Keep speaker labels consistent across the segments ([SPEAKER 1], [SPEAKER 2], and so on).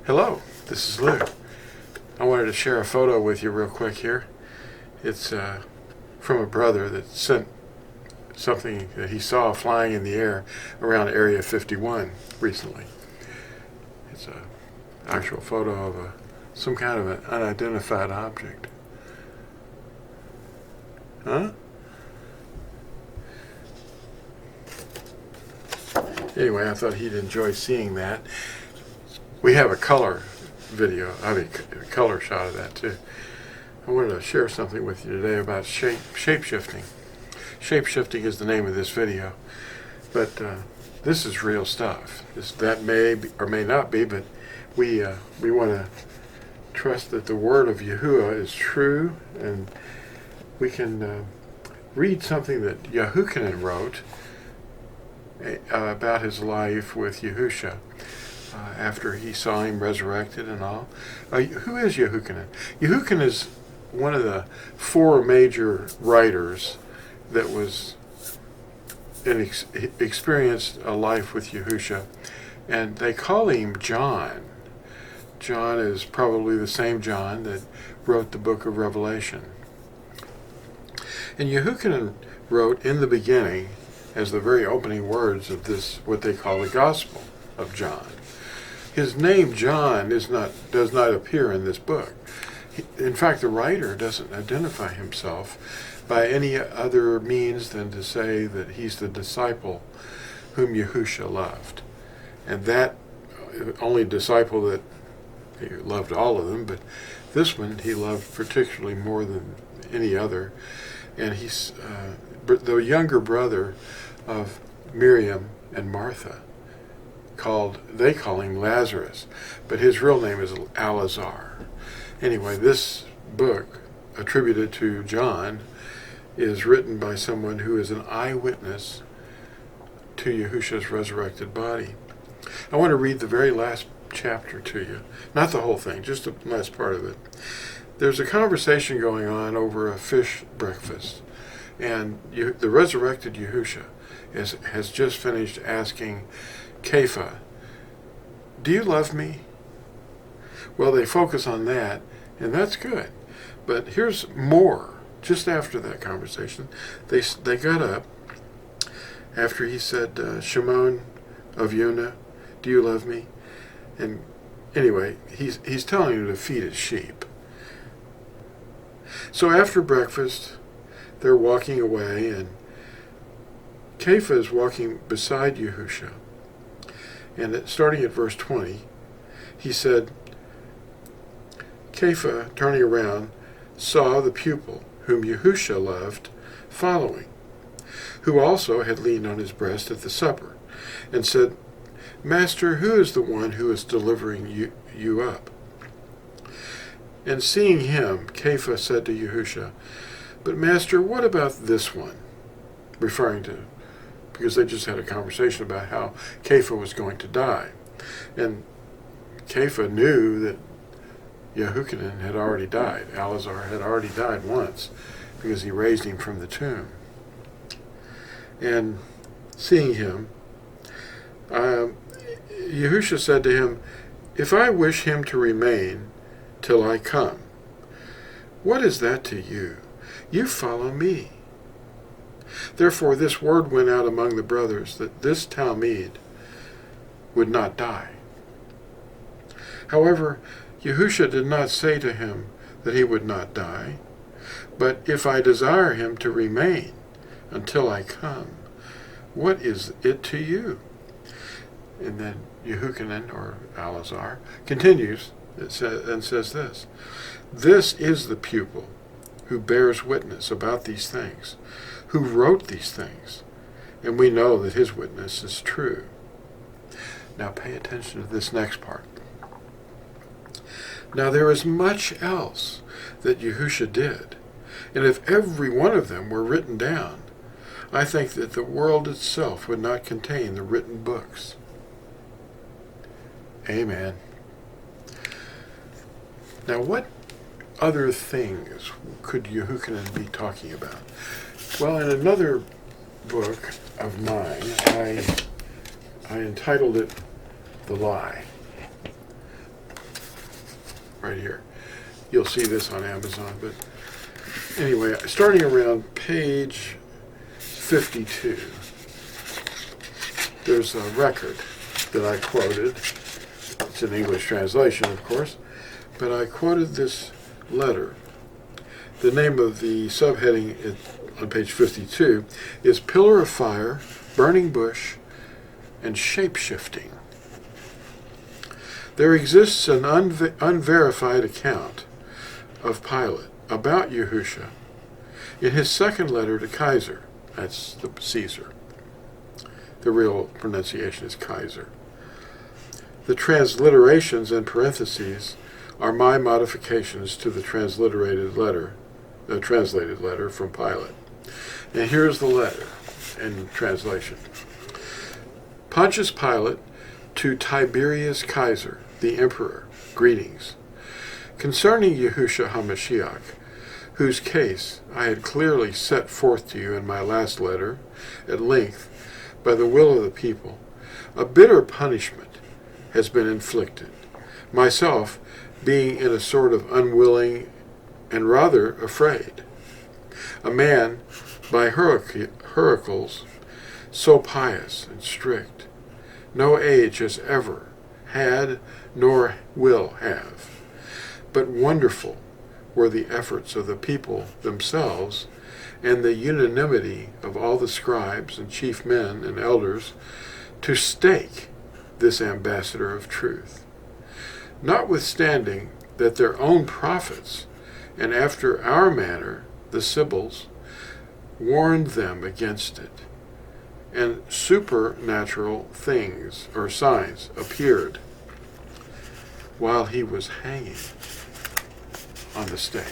[SPEAKER 1] Hello, this is Lew. I wanted to share a photo with you real quick here. It's from a brother that sent something that he saw flying in the air around Area 51 recently. It's an actual photo of some kind of an unidentified object. Huh? Anyway, I thought he'd enjoy seeing that. We have a color video, a color shot of that too. I wanted to share something with you today about shapeshifting. Shapeshifting is the name of this video, but this is real stuff. That may be, or may not be, but we want to trust that the word of Yahuwah is true, and we can read something that Yahushua wrote about his life with Yahusha after he saw him resurrected and all. Who is Yahushua? Yahushua is one of the four major writers that was experienced a life with Yahusha, and they call him John. John is probably the same John that wrote the book of Revelation. And Yahushua wrote in the beginning, as the very opening words of this, what they call the Gospel of John. His name, John, does not appear in this book. In fact, the writer doesn't identify himself by any other means than to say that he's the disciple whom Yahusha loved. And that only disciple that he loved all of them, but this one he loved particularly more than any other. And he's the younger brother of Miriam and Martha. They call him Lazarus, but his real name is Alazar. Anyway, this book, attributed to John, is written by someone who is an eyewitness to Yahusha's resurrected body. I want to read the very last chapter to you. Not the whole thing, just the last part of it. There's a conversation going on over a fish breakfast, and the resurrected Yahusha has just finished asking Kepha, "Do you love me?" Well, they focus on that, and that's good. But here's more. Just after that conversation, they got up after he said, "Shimon of Yonah, do you love me?" And anyway, he's telling him to feed his sheep. So after breakfast, they're walking away, and Kepha is walking beside Yahusha. And starting at verse 20, he said, Kepha, turning around, saw the pupil whom Yahusha loved following, who also had leaned on his breast at the supper, and said, "Master, who is the one who is delivering you up?" And seeing him, Kepha said to Yahusha, "But Master, what about this one?" Referring to, because they just had a conversation about how Kepha was going to die. And Kepha knew that Yahushua had already died. Alazar had already died once because he raised him from the tomb. And seeing him, Yahusha said to him, "If I wish him to remain till I come, what is that to you? You follow me." Therefore this word went out among the brothers that this Talmud would not die. However, Yahusha did not say to him that he would not die, but if I desire him to remain until I come, what is it to you? And then Yahushua, or Alazar, continues and says this, "This is the pupil who bears witness about these things, who wrote these things, and we know that his witness is true." Now pay attention to this next part. Now there is much else that Yahusha did, and if every one of them were written down, I think that the world itself would not contain the written books. Amen. Now what other things could Yahushua be talking about? Well, in another book of mine, I entitled it The Lie. right here. You'll see this on Amazon, but anyway, starting around page 52, there's a record that I quoted. It's an English translation, of course, but I quoted this letter. The name of the subheading on page 52 is Pillar of Fire, Burning Bush, and Shapeshifting. There exists an unverified account of Pilate about Yahusha in his second letter to Kaiser. That's the Caesar. The real pronunciation is Kaiser. The transliterations and parentheses are my modifications to the translated letter from Pilate. And here's the letter in translation. Pontius Pilate to Tiberius Kaiser, the Emperor, greetings. Concerning Yahusha HaMashiach, whose case I had clearly set forth to you in my last letter, at length, by the will of the people, a bitter punishment has been inflicted, myself being in a sort of unwilling and rather afraid. A man, by heracles, so pious and strict, no age has ever had nor will have. But wonderful were the efforts of the people themselves, and the unanimity of all the scribes and chief men and elders to stake this ambassador of truth. Notwithstanding that their own prophets, and after our manner, the Sibyls, warned them against it, and supernatural things or signs appeared while he was hanging on the stake.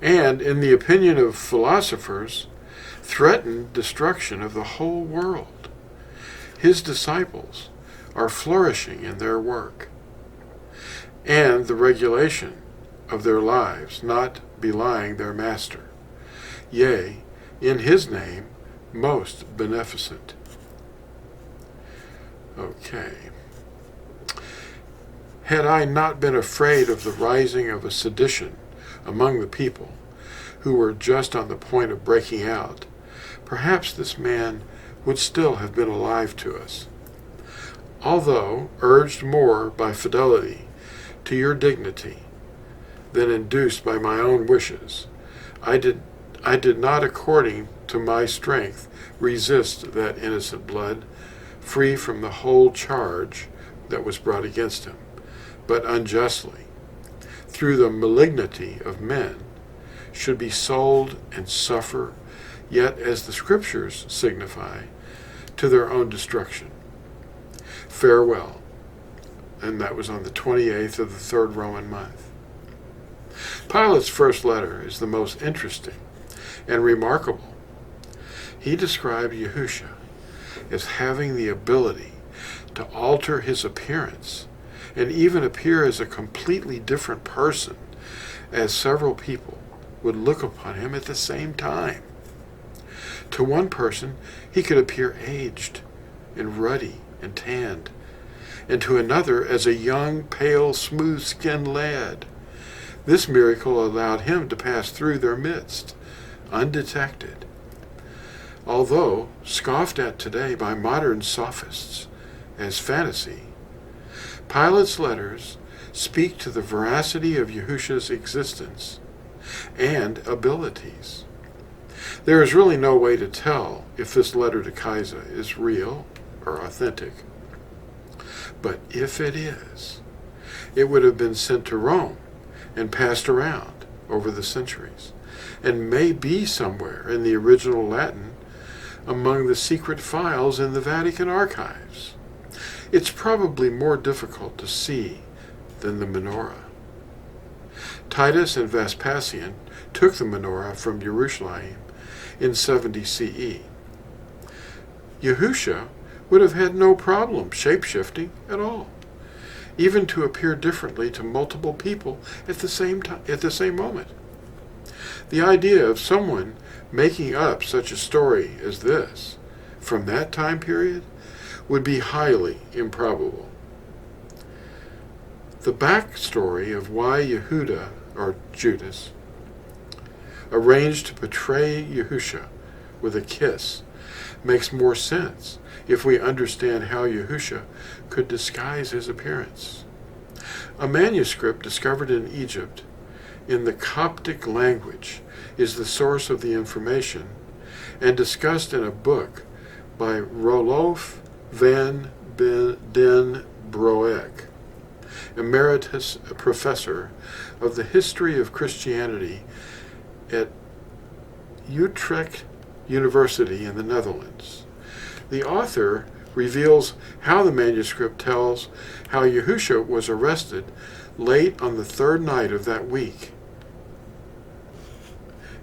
[SPEAKER 1] And, in the opinion of philosophers, threatened destruction of the whole world. His disciples are flourishing in their work, and the regulation of their lives not belying their master. Yea, in his name, most beneficent. Okay. Had I not been afraid of the rising of a sedition among the people, who were just on the point of breaking out, perhaps this man would still have been alive to us. Although urged more by fidelity to your dignity than induced by my own wishes, I did not, according to my strength, resist that innocent blood, free from the whole charge that was brought against him, but unjustly, through the malignity of men, should be sold and suffer, yet, as the Scriptures signify, to their own destruction. Farewell. And that was on the 28th of the third Roman month. Pilate's first letter is the most interesting and remarkable. He described Yahusha as having the ability to alter his appearance and even appear as a completely different person, as several people would look upon him at the same time. To one person, he could appear aged and ruddy and tanned, and to another as a young, pale, smooth-skinned lad. This miracle allowed him to pass through their midst, undetected. Although scoffed at today by modern sophists as fantasy, Pilate's letters speak to the veracity of Yahusha's existence and abilities. There is really no way to tell if this letter to Kaiser is real or authentic. But if it is, it would have been sent to Rome and passed around over the centuries, and may be somewhere in the original Latin among the secret files in the Vatican archives. It's probably more difficult to see than the menorah. Titus and Vespasian took the menorah from Jerusalem in 70 CE. Yahusha would have had no problem shape-shifting at all, even to appear differently to multiple people at the same time, at the same moment. The idea of someone making up such a story as this from that time period would be highly improbable. The backstory of why Yehuda, or Judas, arranged to betray Yahusha with a kiss makes more sense if we understand how Yahusha could disguise his appearance. A manuscript discovered in Egypt in the Coptic language is the source of the information and discussed in a book by Rolof van den Broek, emeritus professor of the history of Christianity at Utrecht University in the Netherlands. The author reveals how the manuscript tells how Yahusha was arrested late on the third night of that week,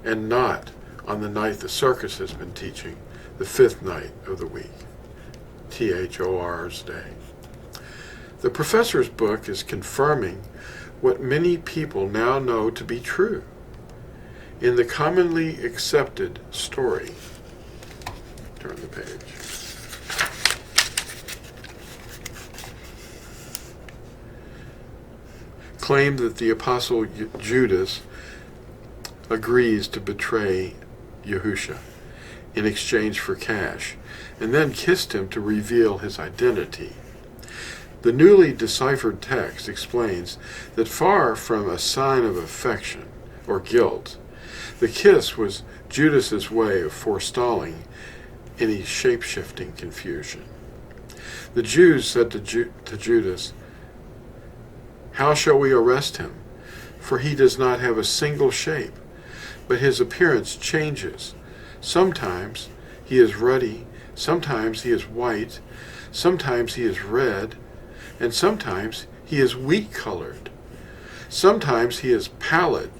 [SPEAKER 1] and not on the night the circus has been teaching, the fifth night of the week, Thor's day. The professor's book is confirming what many people now know to be true. In the commonly accepted story, turn the page, claim that the apostle Judas agrees to betray Yahusha in exchange for cash, and then kissed him to reveal his identity. The newly deciphered text explains that far from a sign of affection or guilt, the kiss was Judas's way of forestalling any shape-shifting confusion. The Jews said to Judas, "How shall we arrest him? For he does not have a single shape, but his appearance changes. Sometimes he is ruddy, sometimes he is white, sometimes he is red, and sometimes he is wheat-colored. Sometimes he is pallid,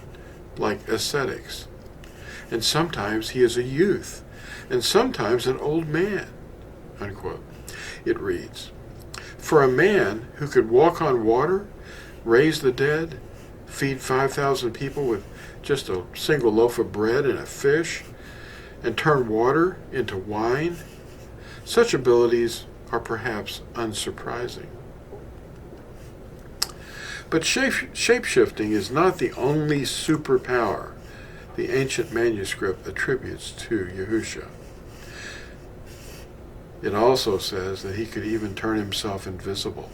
[SPEAKER 1] like ascetics, and sometimes he is a youth, and sometimes an old man." Unquote. It reads, "For a man who could walk on water, raise the dead, feed 5,000 people with just a single loaf of bread and a fish, and turn water into wine, such abilities are perhaps unsurprising." But shape-shifting is not the only superpower the ancient manuscript attributes to Yahusha. It also says that he could even turn himself invisible.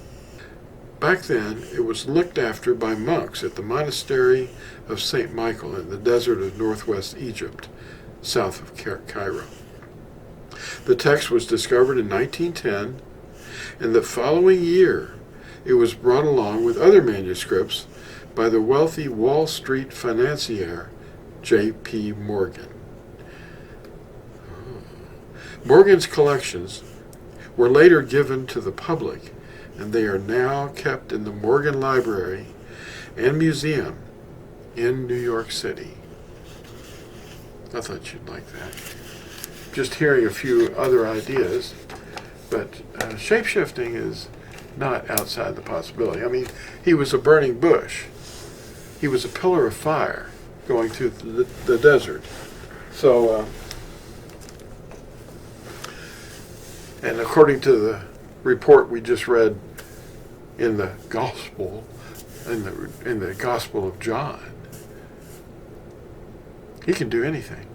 [SPEAKER 1] Back then, it was looked after by monks at the monastery of St. Michael in the desert of northwest Egypt, south of Cairo. The text was discovered in 1910, and the following year it was brought along with other manuscripts by the wealthy Wall Street financier J.P. Morgan. Morgan's collections were later given to the public, and they are now kept in the Morgan Library and Museum in New York City. I thought you'd like that. Just hearing a few other ideas, but shape-shifting is not outside the possibility. I mean, he was a burning bush. He was a pillar of fire going through the desert. So, and according to the report we just read in the Gospel, in the Gospel of John, he can do anything.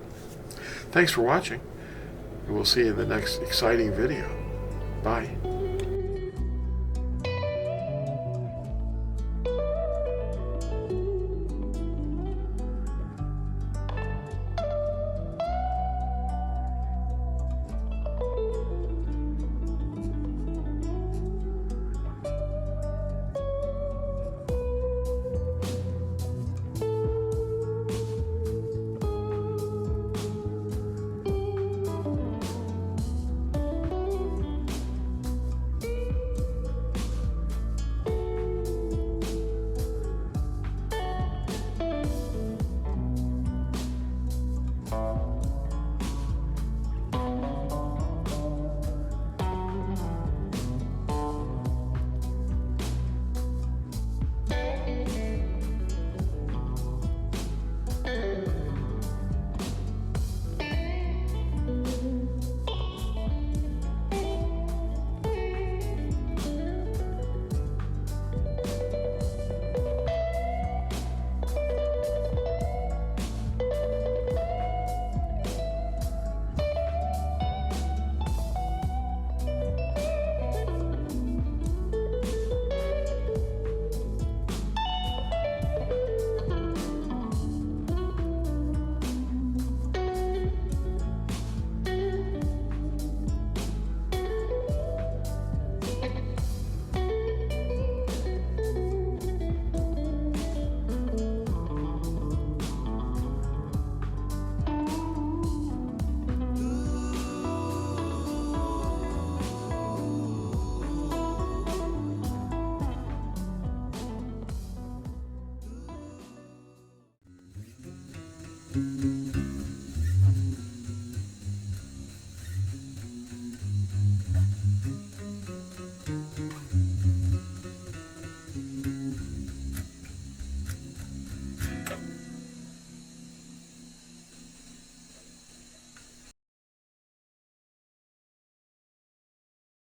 [SPEAKER 1] Thanks for watching, and we'll see you in the next exciting video. Bye.
[SPEAKER 2] you.